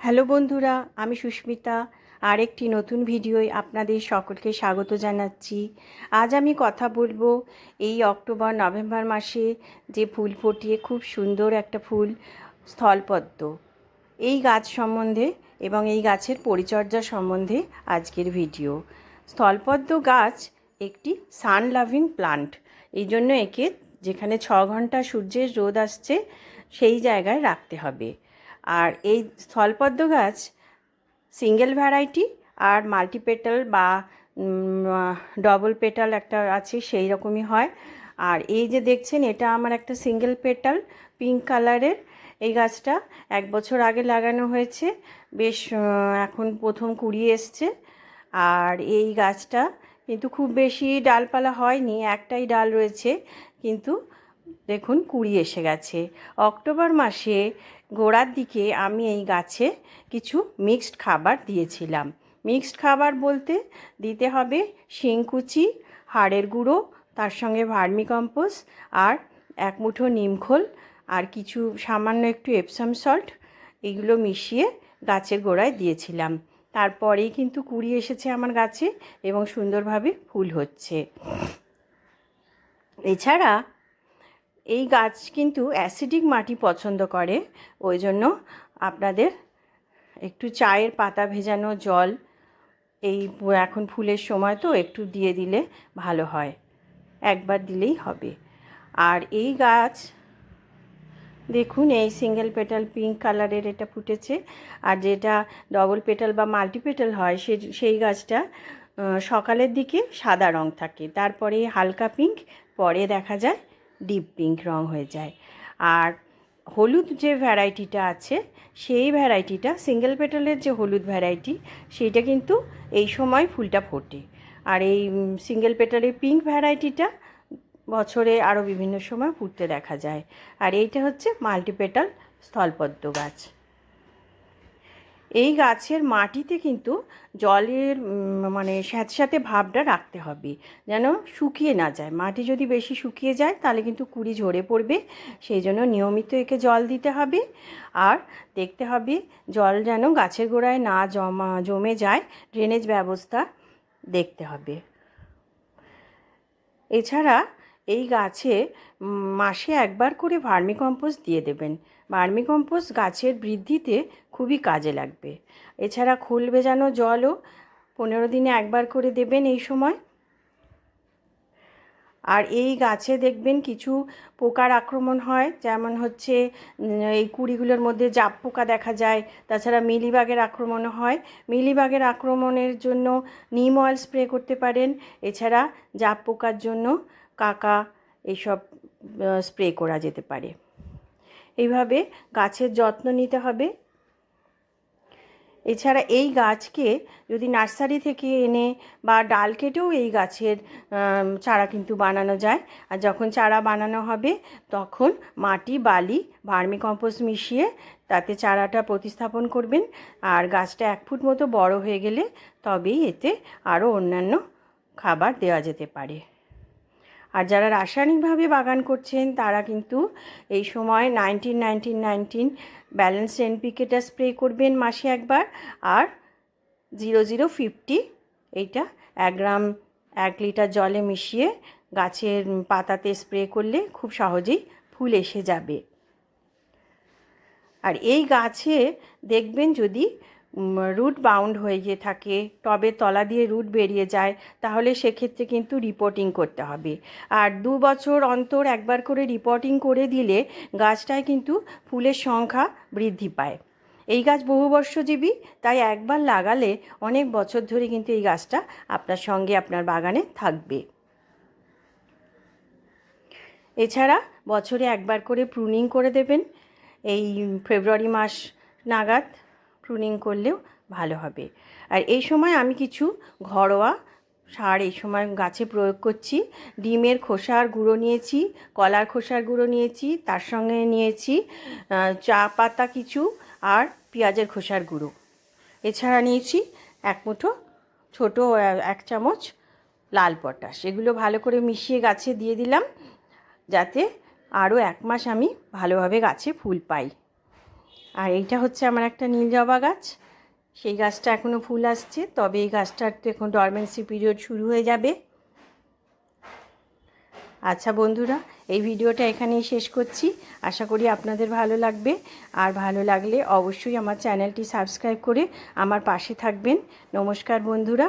Hello বন্ধুরা, আমি সুস্মিতা। আরেকটি নতুন ভিডিওয় আপনাদের সকলকে স্বাগত জানাচ্ছি। আজ আমি কথা বলবো এই অক্টোবর নভেম্বর মাসে যে ফুল ফোটে, খুব সুন্দর একটা ফুল, স্থলপদ্ম। এই গাছ সম্বন্ধে এবং এই গাছের পরিচর্যা সম্বন্ধে আজকের ভিডিও। স্থলপদ্ম গাছ একটি সান লাভিং প্লান্ট। এই জন্য একে যেখানে 6 ঘন্টা সূর্যের রোদ আসছে সেই জায়গায় রাখতে হবে। আর এই স্থলপদ্ম গাছ সিঙ্গেল ভ্যারাইটি আর মাল্টিপেটাল বা ডবল পেটাল একটা আছে, সেই রকমই হয়। আর এই যে দেখছেন, এটা আমার একটা সিঙ্গেল পেটাল পিঙ্ক কালারের। এই গাছটা 1 বছর আগে লাগানো হয়েছে, বেশ এখন প্রথম কুড়ি এসছে। আর এই গাছটা কিন্তু খুব বেশি ডালপালা হয়নি, একটাই ডাল রয়েছে, কিন্তু দেখুন কুড়ি এসে গেছে। অক্টোবর মাসে গোড়ার দিকে আমি এই গাছে কিছু মিক্সড খাবার দিয়েছিলাম। মিক্সড খাবার বলতে দিতে হবে শিংকুচি, হাড়ের গুঁড়ো, তার সঙ্গে ভার্মিকম্পোস্ট আর 1 মুঠো নিমখোল আর কিছু সামান্য একটু এপসাম সল্ট, এগুলো মিশিয়ে গাছের গোড়ায় দিয়েছিলাম। তারপরেই কিন্তু কুড়ি এসেছে আমার গাছে এবং সুন্দরভাবে ফুল হচ্ছে। এছাড়া এই গাছ কিন্তু অ্যাসিডিক মাটি পছন্দ করে, ওই জন্য আপনাদের একটু চায়ের পাতা ভেজানো জল, এই এখন ফুলের সময় তো একটু দিয়ে দিলে ভালো হয়, একবার দিলেই হবে। আর এই গাছ দেখুন, এই সিঙ্গেল পেটাল পিঙ্ক কালারের এটা ফুটেছে। আর যেটা ডবল পেটাল বা মাল্টিপেটাল হয় সেই গাছটা সকালের দিকে সাদা রং থাকে, তারপরে হালকা পিঙ্ক, পরে দেখা যায় ডিপ পিঙ্ক রং হয়ে যায়। আর হলুদ যে ভ্যারাইটিটা আছে, সেই ভ্যারাইটিটা সিঙ্গেল পেটালের যে হলুদ ভ্যারাইটি, সেইটা কিন্তু এই সময় ফুলটা ফোটে। আর এই সিঙ্গেল পেটালের পিঙ্ক ভ্যারাইটিটা বছরে আরও বিভিন্ন সময় ফুটতে দেখা যায়। আর এইটা হচ্ছে মাল্টিপেটাল স্থলপদ্ম গাছ। এই গাছের মাটিতে কিন্তু জলের মানে স্যাঁতস্যাঁতে ভাবটা রাখতে হবে, যেন শুকিয়ে না যায়। মাটি যদি বেশি শুকিয়ে যায় তাহলে কিন্তু কুড়ি ঝরে পড়বে, সেই জন্য নিয়মিত একে জল দিতে হবে। আর দেখতে হবে জল যেন গাছের গোড়ায় না জমে যায়, ড্রেনেজ ব্যবস্থা দেখতে হবে। এছাড়া এই গাছে মাসে একবার করে ভার্মিকম্পোস্ট দিয়ে দেবেন। ভার্মিকম্পোস্ট গাছের বৃদ্ধিতে খুবই কাজে লাগবে। এছাড়া খোল ভেজানো জলও 15 দিনে একবার করে দেবেন এই সময়। আর এই গাছে দেখবেন কিছু পোকার আক্রমণ হয়, যেমন হচ্ছে এই কুড়িগুলোর মধ্যে জাপ পোকা দেখা যায়। তাছাড়া মিলিবাগের আক্রমণও হয়। মিলিবাগের আক্রমণের জন্য নিম অয়েল স্প্রে করতে পারেন। এছাড়া জাপ পোকার জন্য কাকা এইসব স্প্রে করা যেতে পারে। এইভাবে গাছের যত্ন নিতে হবে। এছাড়া এই গাছকে যদি নার্সারি থেকে এনে বা ডাল কেটেও এই গাছের চারা কিন্তু বানানো যায়। আর যখন চারা বানানো হবে তখন মাটি, বালি, ভার্মিকম্পোস্ট মিশিয়ে তাতে চারাটা প্রতিস্থাপন করবেন। আর গাছটা 1 ফুট মতো বড় হয়ে গেলে তবেই এতে আরও অন্যান্য খাবার দেওয়া যেতে পারে। আর যারা রাসায়নিকভাবে বাগান করছেন তারা কিন্তু এই সময় 19-19-19 ব্যালেন্স এনপিকেটা স্প্রে করবেন মাসে একবার। আর 0050 এইটা 1 গ্রাম 1 লিটার জলে মিশিয়ে গাছের পাতাতে স্প্রে করলে খুব সহজেই ফুল এসে যাবে। আর এই গাছে দেখবেন যদি রুট বাউন্ড হয়ে গিয়ে থাকে, টবের তলা দিয়ে রুট বেরিয়ে যায়, তাহলে সেক্ষেত্রে কিন্তু রিপোর্টিং করতে হবে। আর 2 বছর অন্তর একবার করে রিপোর্টিং করে দিলে গাছটায় কিন্তু ফুলের সংখ্যা বৃদ্ধি পায়। এই গাছ বহুবর্ষজীবী, তাই একবার লাগালে অনেক বছর ধরে কিন্তু এই গাছটা আপনার সঙ্গে আপনার বাগানে থাকবে। এছাড়া বছরে একবার করে প্রুনিং করে দেবেন। এই ফেব্রুয়ারি মাস নাগাদ প্রুনিং করলেও ভালো হবে। আর এই সময় আমি কিছু ঘরোয়া সার এই সময় গাছে প্রয়োগ করছি। ডিমের খোসার গুঁড়ো নিয়েছি, কলার খোসার গুঁড়ো নিয়েছি, তার সঙ্গে নিয়েছি চা পাতা কিছু আর পেঁয়াজের খোসার গুঁড়ো। এছাড়া নিয়েছি 1 মুঠো ছোটো 1 চামচ লাল পটাশ। এগুলো ভালো করে মিশিয়ে গাছে দিয়ে দিলাম, যাতে আরও 1 মাস আমি ভালোভাবে গাছে ফুল পাই। আর এইটা হচ্ছে আমার একটা নীল জবা গাছ, সেই গাছটা এখনও ফুল আসছে, তবে এই গাছটার তো এখন ডরমেন্সি পিরিয়ড শুরু হয়ে যাবে। আচ্ছা বন্ধুরা, এই ভিডিওটা এখানেই শেষ করছি। আশা করি আপনাদের ভালো লাগবে, আর ভালো লাগলে অবশ্যই আমার চ্যানেলটি সাবস্ক্রাইব করে আমার পাশে থাকবেন। নমস্কার বন্ধুরা।